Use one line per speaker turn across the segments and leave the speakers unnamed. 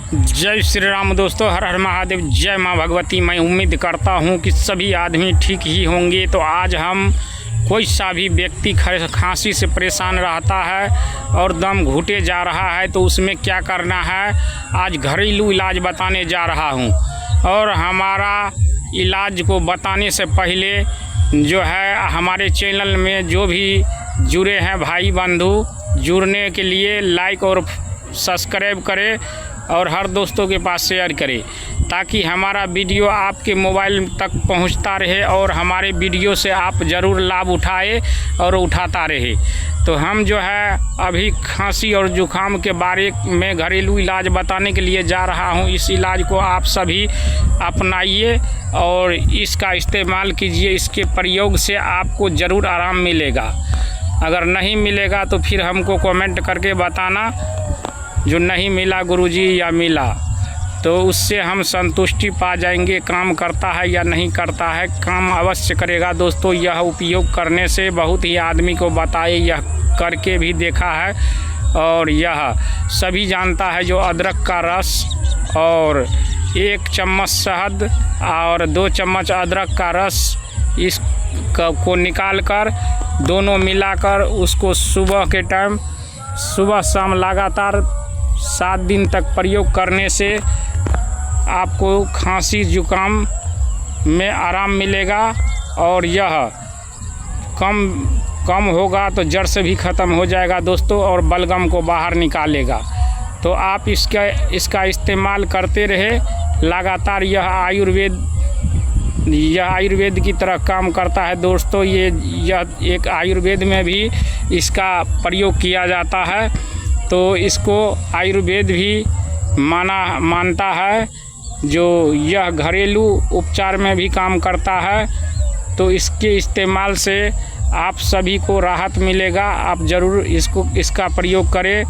जय श्री राम दोस्तों, हर हर महादेव, जय माँ भगवती। मैं उम्मीद करता हूँ कि सभी आदमी ठीक ही होंगे। तो आज हम कोई सा भी व्यक्ति खांसी से परेशान रहता है और दम घुटे जा रहा है तो उसमें क्या करना है, आज घरेलू इलाज बताने जा रहा हूँ। और हमारा इलाज को बताने से पहले जो है हमारे चैनल में जो भी जुड़े हैं भाई बंधु, जुड़ने के लिए लाइक और सब्सक्राइब करें और हर दोस्तों के पास शेयर करें ताकि हमारा वीडियो आपके मोबाइल तक पहुंचता रहे और हमारे वीडियो से आप ज़रूर लाभ उठाए और उठाता रहे। तो हम जो है अभी खांसी और जुकाम के बारे में घरेलू इलाज बताने के लिए जा रहा हूं। इस इलाज को आप सभी अपनाइए और इसका इस्तेमाल कीजिए। इसके प्रयोग से आपको ज़रूर आराम मिलेगा। अगर नहीं मिलेगा तो फिर हमको कमेंट करके बताना जो नहीं मिला गुरुजी या मिला, तो उससे हम संतुष्टि पा जाएंगे। काम करता है या नहीं करता है, काम अवश्य करेगा दोस्तों। यह उपयोग करने से बहुत ही आदमी को बताए, यह करके भी देखा है और यह सभी जानता है। जो अदरक का रस और 1 चम्मच शहद और 2 चम्मच अदरक का रस इस को निकाल कर दोनों मिलाकर उसको सुबह के टाइम सुबह शाम लगातार 7 दिन तक प्रयोग करने से आपको खांसी जुकाम में आराम मिलेगा और यह कम होगा तो जड़ से भी ख़त्म हो जाएगा दोस्तों और बलगम को बाहर निकालेगा। तो आप इसका इस्तेमाल करते रहे लगातार। यह आयुर्वेद की तरह काम करता है दोस्तों। यह एक आयुर्वेद में भी इसका प्रयोग किया जाता है। तो इसको आयुर्वेद भी मानता है। जो यह घरेलू उपचार में भी काम करता है। तो इसके इस्तेमाल से आप सभी को राहत मिलेगा। आप ज़रूर इसका प्रयोग करें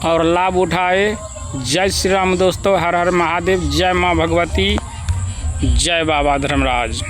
और लाभ उठाए। जय श्री राम दोस्तों, हर हर महादेव, जय माँ भगवती, जय बाबा धर्मराज।